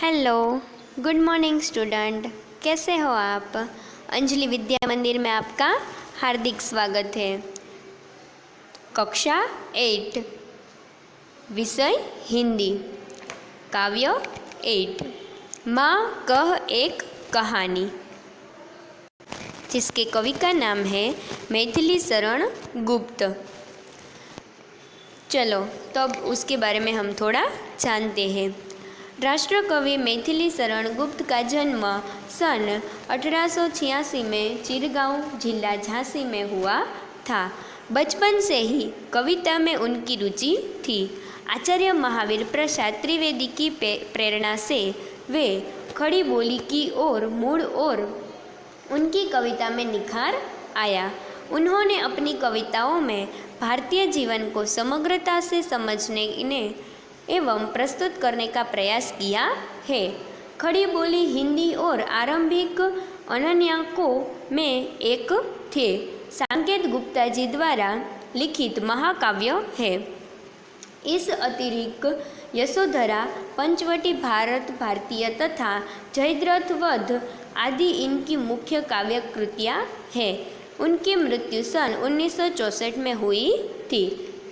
Hello, good morning student. कैसे हो आप? अंजलि विद्या मंदिर में आपका हार्दिक स्वागत है। कक्षा 8, विषय हिंदी, काव्य 8, माँ कह एक कहानी, जिसके कवि का नाम है मैथिली शरण गुप्त। चलो तब उसके बारे में हम थोड़ा जानते हैं। राष्ट्रकवि मैथिली शरण गुप्त का जन्म सन 1886 में चिरगांव जिला झांसी में हुआ था। बचपन से ही कविता में उनकी रुचि थी। आचार्य महावीर प्रसाद त्रिवेदी की प्रेरणा से वे खड़ी बोली की ओर मुड़ और उनकी कविता में निखार आया। उन्होंने अपनी कविताओं में भारतीय जीवन को समग्रता से समझने एवं प्रस्तुत करने का प्रयास किया है। खड़ी बोली हिंदी और आरंभिक अनन्याकों में एक थे। साकेत गुप्ता जी द्वारा लिखित महाकाव्य है। इस अतिरिक्त यशोधरा, पंचवटी भारत भारतीय तथा जयद्रथ वध आदि इनकी मुख्य काव्य कृतियाँ हैं। उनकी मृत्यु सन 1964 में हुई थी।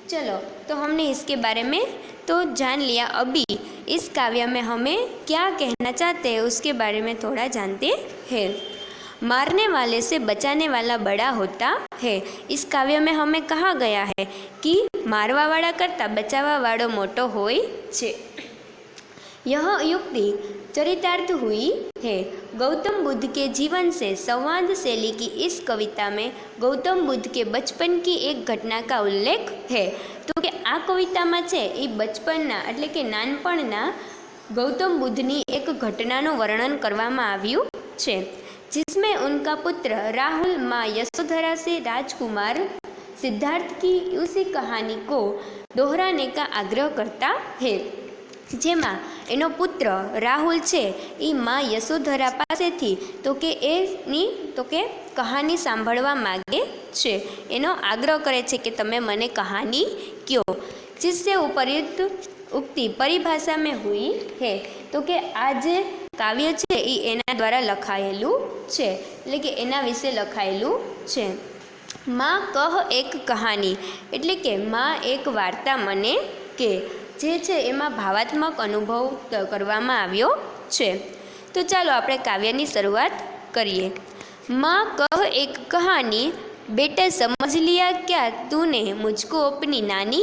चलो तो हमने इसके बारे में तो जान लिया। अभी इस काव्य में हमें क्या कहना चाहते हैं उसके बारे में थोड़ा जानते हैं। मारने वाले से बचाने वाला बड़ा होता है। इस काव्य में हमें कहा गया है कि मारवा वाला करता बचावा वाળો मोटो होय छे। यह युक्ति चरितार्थ हुई है। गौतम बुद्ध के जीवन से संवाद शैली की इस कविता में गौतम बुद्ध के बचपन की एक घटना का उल्लेख है। तो कि आ कविता में छे ए बचपनना एटले के नानपणना गौतम बुद्धनी एक घटनाનું वर्णन કરવામાં આવ્યું છે, जिसमें उनका पुत्र राहुल माँ यशोधरा से राजकुमार सिद्धार्थ की उसी कहानी को दोहराने का आग्रह करता है। जेमा एनो पुत्र राहुल छे ई माँ यशोधरा पासेथी तो के कहानी सांभळवा मांगे छे। एनो आग्रह करे छे कि तमे मने कहानी क्यो, जिससे उपयुक्त उक्ति परिभाषा में हुई है। तो कि आज काव्य छे ई एना द्वारा लखायेलू छे, एटले के एना विषे लखायेलू छे। माँ कह एक कहानी एटले के माँ एक वार्ता मने के, जे छे एमां भावात्मक अनुभव करवामां आव्यो छे। तो चलो आपणे काव्यनी शरूआत करिए। माँ कह एक कहानी, बेटा समझ लिया क्या तूने मुझको अपनी नानी।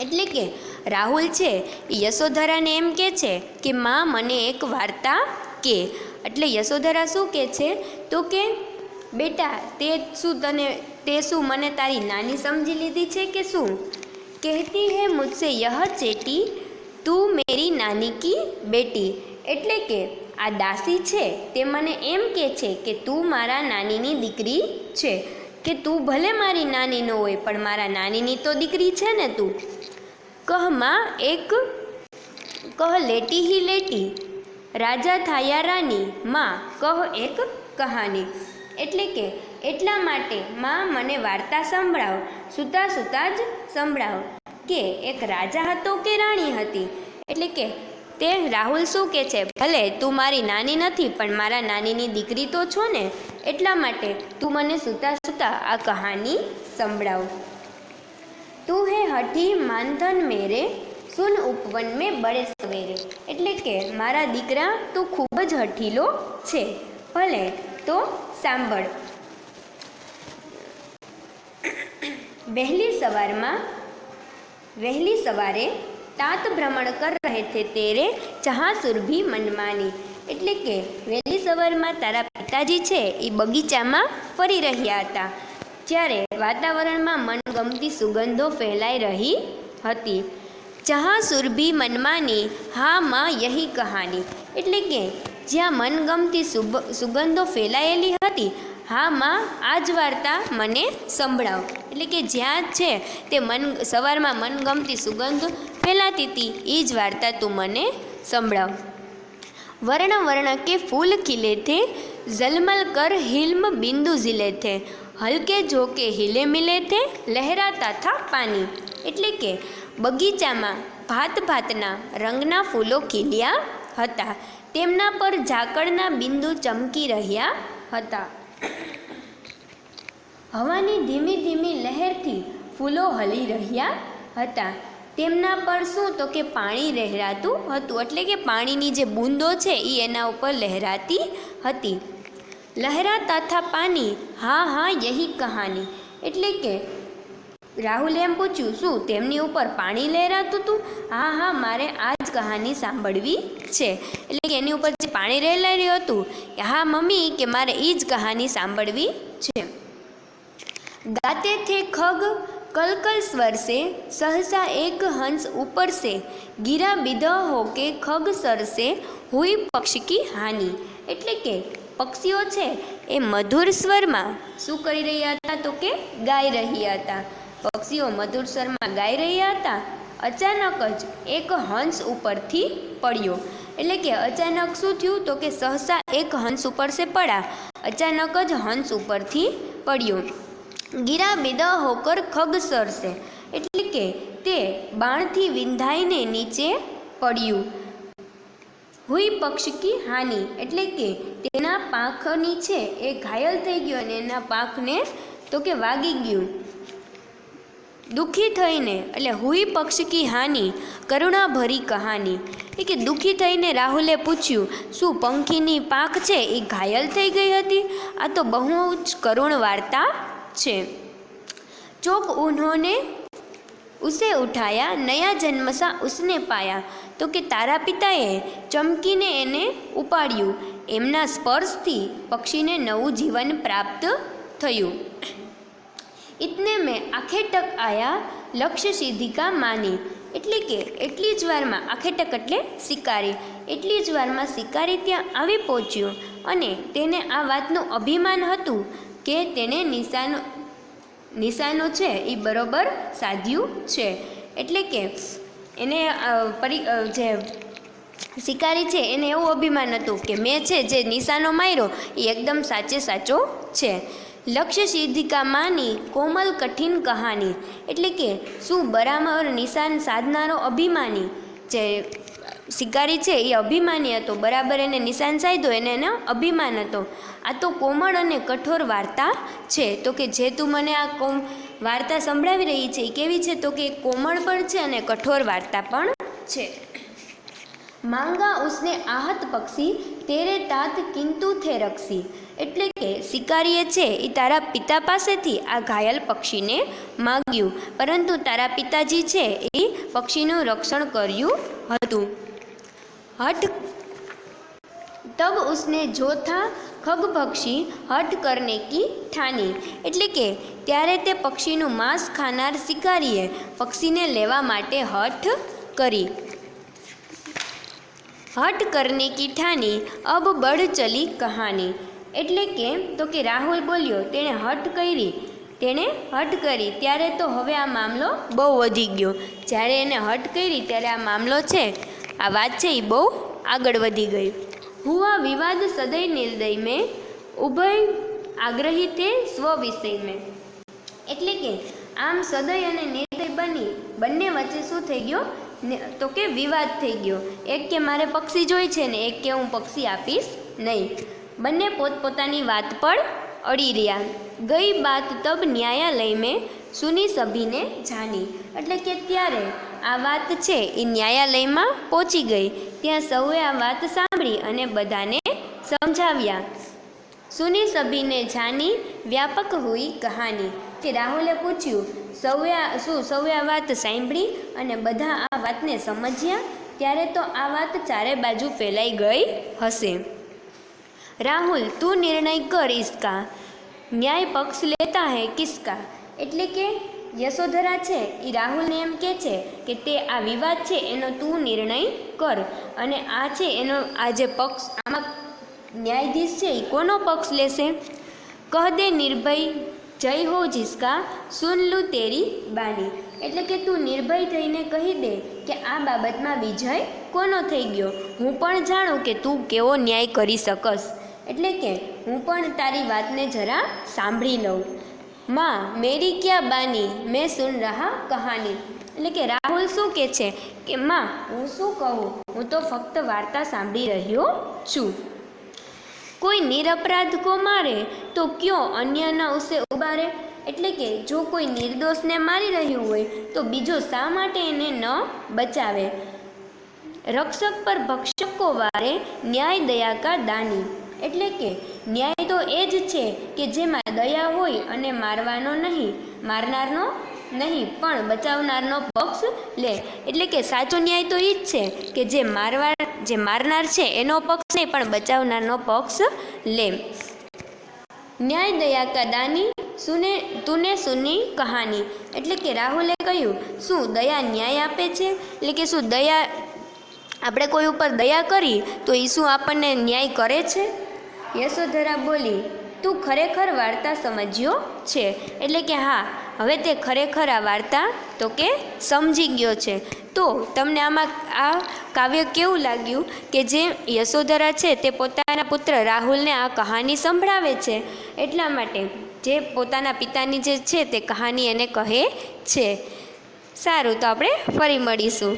एटले के राहुल छे यशोधराने एम के छे कि माँ मने एक वार्ता के। एटले यशोधरा शुं के छे तो के बेटा ते शुं मने तारी नानी समझी लीधी छे के शुं। कहती है मुझसे यह चेटी तू मेरी नानी की बेटी। एटले के आ दासी छे ते मने एम के छे कि तू मारा नानीनी दीकरी छे, कि तू भले मारी नानी न होय पण मारा नानीनी तो दीकरी छे ने तू। कह माँ एक कह लेटी ही लेटी राजा थाया रानी, माँ कह एक कहानी। एटले के एटला माटे माँ मने वार्ता संभळाव, सुता सुता ज संभळाव के एक राजा हतो के राणी हती। एटले के ते राहुल शुं के छे, भले तू मारी नानी नथी पण मारा नानीनी दीकरी तो छो ने, एटला माटे तू मने सुता सुता आ कहानी संभळाव। तू है हठी मानधन मेरे सुन उपवन में बड़े सवेरे। एटले के मारा दीकरा तू खूब ज हठीलो छे, भले तो सांभळ। वहली सवारे तात भ्रमण कर रहे थे तेरे जहाँ सुरभि मनमानी। एटले के वહેલી સવારમાં તારા પિતાજી છે એ બગીચામાં ફરી રહ્યા હતા, જ્યારે વાતાવરણમાં મનગમતી સુગંધો ફેલાઈ રહી હતી। જहाँ સુરભી મનમાની હા માં યહી કહાની। એટલે કે જ્યાં મનગમતી સુગંધો ફેલાયેલી હતી, હા માં આ જ વાર્તા મને સંભળાવ। એટલે કે જ્યાં છે તે સવારમાં મનગમતી સુગંધ ફેલાતી હતી એ જ વાર્તા તું મને સંભળાવ। वर्ण वर्ण के फूल खिले थे जलमल कर हिल्म बिंदु झिले थे, हल्के झोंके हिले मिले थे लहराता था पानी। એટલે કે બગીચામાં ભાત ભાતના રંગના ફૂલો ખીલ્યા હતા। તેમના પર ઝાકળના બિંદુ ચમકી રહ્યા હતા। હવાની ધીમી ધીમી લહેરથી ફૂલો હલી રહ્યા હતા। તેમના પર શું તો કે પાણી લહેરાતું હતું, એટલે કે પાણીની જે બૂંદો છે એ એના ઉપર લહેરાતી હતી। લહેરાતા થા પાની, હા હા યહી કહાની, એટલે કે રાહુલે એમ પૂછ્યું શું તેમની ઉપર પાણી લહેરાતું હતું? હા હા મારે આ જ કહાની સાંભળવી છે, એટલે કે એની ઉપર જે પાણી લહેરાયું હતું, હા મમ્મી કે મારે એ જ કહાની સાંભળવી છે। गाते थे खग कल कल स्वर से, सहसा एक हंस ऊपर से, गिरा बिदा होके खग सर से, हुई पक्षी की हानि, એટલે કે પક્ષીઓ છે એ મધુર સ્વરમાં શું કરી રહ્યા હતા તો કે ગાઈ રહ્યા હતા। પક્ષીઓ મધુર સ્વરમાં ગાઈ રહ્યા હતા। અચાનક જ એક હંસ ઉપરથી પડ્યો, એટલે કે અચાનક શું થયું તો કે સહસા એક હંસ ઉપર સે પડા, અચાનક જ હંસ ઉપરથી પડ્યો। ગીરા બેદા હોકર ખગ સરસે, એટલે કે તે બાણથી વિંધાઈને નીચે પડ્યું। હુઈ પક્ષી કી હાનિ, એટલે કે તેના પાંખની છે એ ઘાયલ થઈ ગયો અને એના પાંખને તો કે વાગી ગયું। દુઃખી થઈને, એટલે હુઈ પક્ષી કી હાનિ કરુણાભરી કહાની, એટલે કે દુઃખી થઈને રાહુલે પૂછ્યું શું પંખીની પાંખ છે એ ઘાયલ થઈ ગઈ હતી? આ તો બહુ જ કરુણ વાર્તા છે। चौक उन्होंने उसे उठाया, नया जन्म सा उसने पाया, तो કે તારા પિતાએ ચમકીને એને ઉપાડ્યું, એમના સ્પર્શથી પક્ષીને નવું જીવન પ્રાપ્ત થયું। ઇતને મેં આખે ટક આયા લક્ષ્ય સિદ્ધિકા માની, એટલે કે એટલી જ વારમાં, આખે ટક એટલે શિકારી, એટલી જ વારમાં શિકારી ત્યાં આવી પહોંચ્યો અને તેને આ વાતનું અભિમાન હતું કે તેને નિશાનો છે એ બરોબર સાધ્યું છે, એટલે કે એને જે શિકારી છે એને એવું અભિમાન હતું કે મેં છે જે નિશાનો માર્યો એ એકદમ સાચે સાચો છે। લક્ષ્ય સિદ્ધિકા માની કોમલ કઠિન કહાની, એટલે કે શું બરાબર નિશાન સાધનારો અભિમાની, જે શિકારી છે એ અભિમાની હતો, બરાબર એને નિશાન સાધ્યો એનો અભિમાન હતો। આ તો કોમળ અને કઠોર વાર્તા છે, તો કે જે તું મને આ વાર્તા સંભળાવી રહી છે એ કેવી છે તો કે કોમળ પણ છે અને કઠોર વાર્તા પણ છે। માંગા ઉસને आहत પક્ષી તેરે તાત કિંતુ થે રક્ષી, એટલે કે શિકારીએ છે એ તારા પિતા પાસેથી આ ઘાયલ પક્ષીને માગ્યું, પરંતુ તારા પિતાજી છે એ પક્ષીનું રક્ષણ કર્યું હતું। हट तब उसने जो था खग पक्षी हट करने की ठानी, એટલે કે ત્યારે તે પક્ષીનું માંસ ખાનાર શિકારીએ પક્ષીને લેવા માટે હઠ કરી। હટ કરને કી ઠાની અબ બઢ ચલી કહાની, એટલે કે તો કે રાહુલ બોલ્યો તેણે હઠ કરી ત્યારે તો હવે આ મામલો બહુ વધી ગયો। જ્યારે એને હઠ કરી ત્યારે આ મામલો છે, આ વાત છે એ બહુ આગળ વધી ગઈ। હુઆ વિવાદ સદય નિર્દય મેં ઉભય આગ્રહી તે સ્વ વિષય મેં, એટલે કે આમ સદય અને નિર્દય બંને વચ્ચે શું થઈ ગયો તો કે વિવાદ થઈ ગયો। એક કે મારે પક્ષી જોઈ છે ને એક કે હું પક્ષી આપીશ નહીં, બંને પોતપોતાની વાત પર અડી રહ્યા। ગઈ બાત તબ ન્યાયાલય મેં સુની સભીને જાની, એટલે કે ત્યારે આ વાત છે એ ન્યાયાલયમાં પહોંચી ગઈ, ત્યાં સૌએ આ વાત સાંભળી અને બધાને સમજાવ્યા। સુની સભીને જાની વ્યાપક હુઈ કહાની, કે રાહુલે પૂછ્યું સૌએ આ વાત સાંભળી અને બધા આ વાતને સમજ્યા, ત્યારે તો આ વાત ચારે બાજુ ફેલાઈ ગઈ હશે। રાહુલ તું નિર્ણય કર ઇસકા, ન્યાય પક્ષ લેતા હૈ કિસકા, એટલે કે યશોધરા છે એ રાહુલને એમ કહે છે કે તે આ વિવાદ છે એનો તું નિર્ણય કર, અને આ છે એનો આ જે પક્ષ આમાં ન્યાયાધીશ છે એ કોનો પક્ષ લેશે? કહ દે નિર્ભય જય હો જિસકા સુન લું તેરી બાની, એટલે કે તું નિર્ભય થઈને કહી દે કે આ બાબતમાં વિજય કોનો થઈ ગયો, હું પણ જાણું કે તું કેવો ન્યાય કરી શકસ, એટલે કે હું પણ તારી વાતને જરા સાંભળી લઉં। માં મેરી ક્યા બાની મેં સુન રહા કહાની, એટલે કે રાહુલ શું કહે છે કે માં હું શું કહું, હું તો ફક્ત વાર્તા સાંભળી રહ્યો છું. કોઈ નિરપરાધ કો મારે તો ક્યો અન્ય ન ઉસે ઉબારે, એટલે કે જો કોઈ નિર્દોષને મારી રહ્યું હોય તો બીજો શા માટે એને ન બચાવે. રક્ષક પર ભક્ષક કો વારે ન્યાય દયા કા દાની, એટલે કે ન્યાય તો એ જ છે કે જેમાં દયા હોય અને મારવાનો નહીં, મારનારનો નહીં પણ બચાવનારનો પક્ષ લે. એટલે કે સાચો ન્યાય તો એ જ છે કે જે મારનાર છે એનો પક્ષ નહીં પણ બચાવનારનો પક્ષ લે. ન્યાય દયા કા દાની તુને સુની કહાની, એટલે કે રાહુલે કહ્યું શું દયા ન્યાય આપે છે, એટલે કે શું દયા આપણે કોઈ ઉપર દયા કરી તો એ શું આપણને ન્યાય કરે છે. યશોધરા બોલી તું ખરેખર વાર્તા સમજ્યો છે, એટલે કે હા હવે તે ખરેખર આ વાર્તા તો કે સમજી ગયો છે. તો તમને આમાં આ કાવ્ય કેવું લાગ્યું કે જે યશોધરા છે તે પોતાના પુત્ર રાહુલને આ કહાની સંભળાવે છે, એટલા માટે જે પોતાના પિતાની જે છે તે કહાની એને કહે છે. સારું, તો આપણે ફરી મળીશું.